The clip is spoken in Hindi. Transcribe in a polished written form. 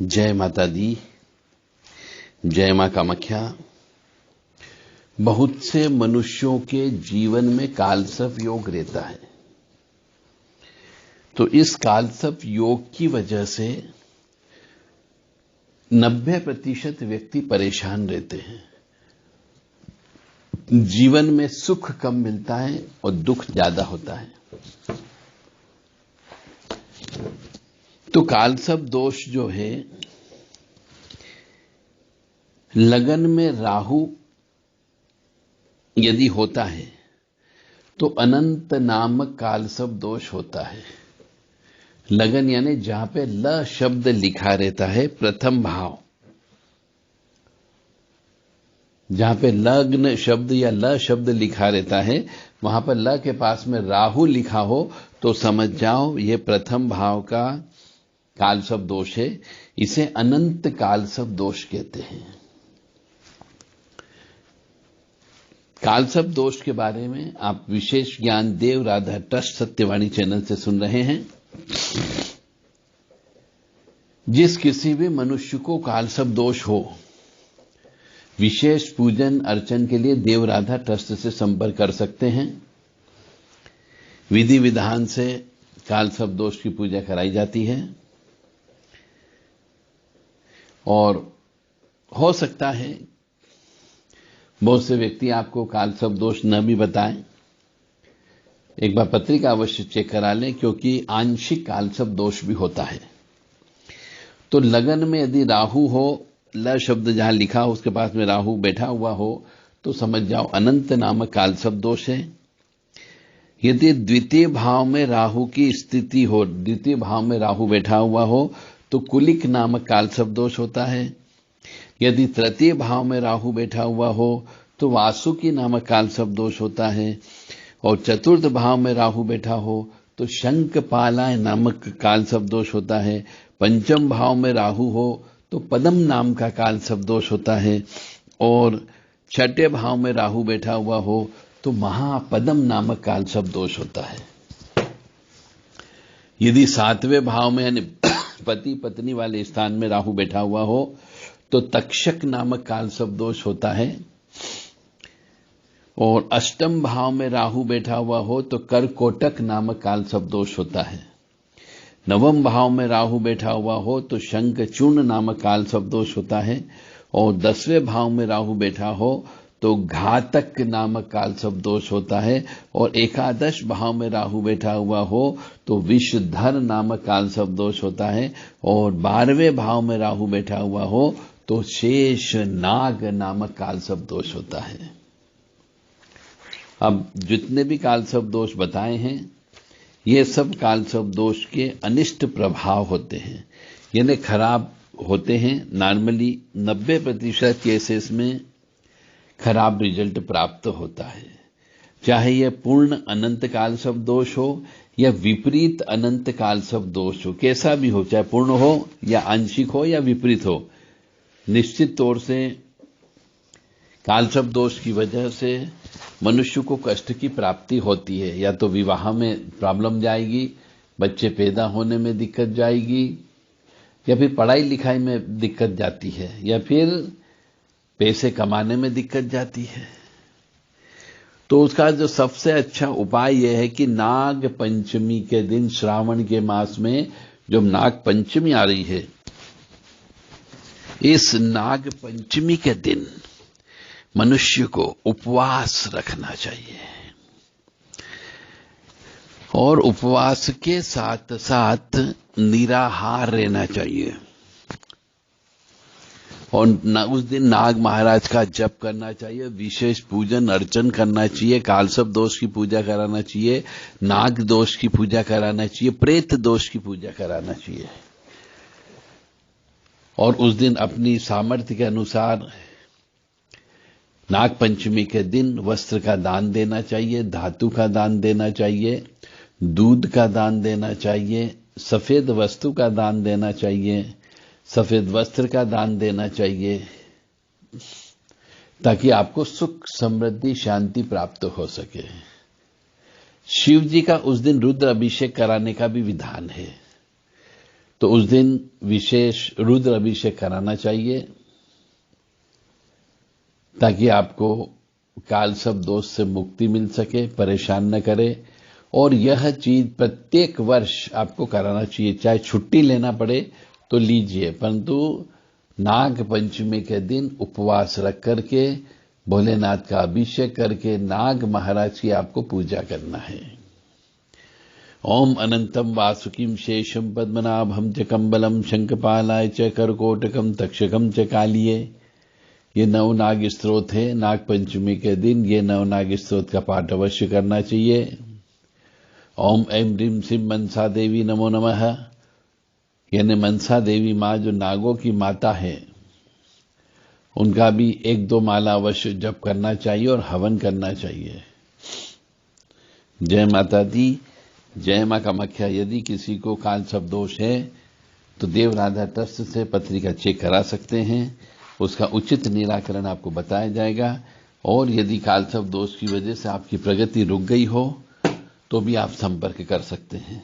जय माता दी, जय मां कामाख्या। बहुत से मनुष्यों के जीवन में कालसर्प योग रहता है। तो इस कालसर्प योग की वजह से 90% व्यक्ति परेशान रहते हैं। जीवन में सुख कम मिलता है और दुख ज्यादा होता है। तो कालसर्प दोष जो है, लगन में राहु यदि होता है तो अनंत नामक कालसर्प दोष होता है। लगन यानी जहां पे ल शब्द लिखा रहता है, प्रथम भाव, जहां पे लग्न शब्द या ल शब्द लिखा रहता है, वहां पर ल के पास में राहु लिखा हो तो समझ जाओ यह प्रथम भाव का कालसर्प दोष है। इसे अनंत कालसर्प दोष कहते हैं। कालसर्प दोष के बारे में आप विशेष ज्ञान देव राधा ट्रस्ट सत्यवाणी चैनल से सुन रहे हैं। जिस किसी भी मनुष्य को कालसर्प दोष हो, विशेष पूजन अर्चन के लिए देव राधा ट्रस्ट से संपर्क कर सकते हैं। विधि विधान से कालसर्प दोष की पूजा कराई जाती है और हो सकता है बहुत से व्यक्ति आपको कालसर्प दोष न भी बताएं। एक बार पत्रिका अवश्य चेक करा लें, क्योंकि आंशिक कालसर्प दोष भी होता है। तो लगन में यदि राहु हो, ल शब्द जहां लिखा हो उसके पास में राहु बैठा हुआ हो, तो समझ जाओ अनंत नामक कालसर्प दोष है। यदि द्वितीय भाव में राहु की स्थिति हो, द्वितीय भाव में राहु बैठा हुआ हो, तो कुलिक नामक कालसर्प दोष होता है। यदि तृतीय भाव में राहु बैठा हुआ हो तो वासुकी नामक कालसर्प दोष होता है। और चतुर्थ भाव में राहु बैठा हो तो शंखपालाय नामक कालसर्प दोष होता है। पंचम भाव में राहु हो तो पद्म नाम का कालसर्प दोष होता है। और छठे भाव में राहु बैठा हुआ हो तो महापद्म नामक कालसर्प दोष होता है। यदि सातवें भाव में यानी पति पत्नी वाले स्थान में राहु बैठा हुआ हो तो तक्षक नामक कालसर्प दोष होता है। और अष्टम भाव में राहु बैठा हुआ हो तो करकोटक नामक कालसर्प दोष होता है। नवम भाव में राहु बैठा हुआ हो तो शंखचूर्ण नामक कालसर्प दोष होता है। और 10वें भाव में राहु बैठा हो तो घातक नामक कालसर्प दोष होता है। और एकादश भाव में राहु बैठा हुआ हो तो विषधर नामक कालसर्प दोष होता है। और 12वें भाव में राहु बैठा हुआ हो तो शेष नाग नामक कालसर्प दोष होता है। अब जितने भी कालसर्प दोष बताए हैं, ये सब कालसर्प दोष के अनिष्ट प्रभाव होते हैं, यानी खराब होते हैं। नॉर्मली 90% केसेस में खराब रिजल्ट प्राप्त होता है। चाहे यह पूर्ण अनंत कालसर्प दोष हो या विपरीत अनंत कालसर्प दोष हो, कैसा भी हो, चाहे पूर्ण हो या आंशिक हो या विपरीत हो, निश्चित तौर से कालसर्प दोष की वजह से मनुष्य को कष्ट की प्राप्ति होती है। या तो विवाह में प्रॉब्लम जाएगी, बच्चे पैदा होने में दिक्कत जाएगी, या फिर पढ़ाई लिखाई में दिक्कत जाती है, या फिर पैसे कमाने में दिक्कत जाती है। तो उसका जो सबसे अच्छा उपाय यह है कि नाग पंचमी के दिन, श्रावण के मास में जब नाग पंचमी आ रही है, इस नाग पंचमी के दिन मनुष्य को उपवास रखना चाहिए। और उपवास के साथ साथ निराहार रहना चाहिए। और उस दिन नाग महाराज का जप करना चाहिए, विशेष पूजन अर्चन करना चाहिए, कालसर्प दोष की पूजा कराना चाहिए, नाग दोष की पूजा कराना चाहिए, प्रेत दोष की पूजा कराना चाहिए। और उस दिन अपनी सामर्थ्य के अनुसार नाग पंचमी के दिन वस्त्र का दान देना चाहिए, धातु का दान देना चाहिए, दूध का दान देना चाहिए, सफेद वस्तु का दान देना चाहिए, सफेद वस्त्र का दान देना चाहिए, ताकि आपको सुख समृद्धि शांति प्राप्त हो सके। शिव जी का उस दिन रुद्र अभिषेक कराने का भी विधान है। तो उस दिन विशेष रुद्र अभिषेक कराना चाहिए ताकि आपको काल सब दोष से मुक्ति मिल सके, परेशान न करे। और यह चीज प्रत्येक वर्ष आपको कराना चाहिए, चाहे छुट्टी लेना पड़े तो लीजिए, परंतु नाग पंचमी के दिन उपवास रख करके भोलेनाथ का अभिषेक करके नाग महाराज की आपको पूजा करना है। ओम अनंतम वासुकीम शेषम पद्मनाभम च कंबलम शंखपालाय च करकोटकम तक्षकम च कालिये। ये नवनाग स्तोत्र है। नाग पंचमी के दिन ये नवनाग स्तोत्र का पाठ अवश्य करना चाहिए। ओम ऐं ह्रीं श्रीं मनसा देवी नमो नमः, यानी मनसा देवी माँ जो नागों की माता है, उनका भी 1-2 माला अवश्य जप करना चाहिए और हवन करना चाहिए। जय माता दी, जय मां कामाख्या। यदि किसी को काल सब दोष है तो देव राधा ट्रस्ट से पत्रिका चेक करा सकते हैं, उसका उचित निराकरण आपको बताया जाएगा। और यदि काल सब दोष की वजह से आपकी प्रगति रुक गई हो तो भी आप संपर्क कर सकते हैं।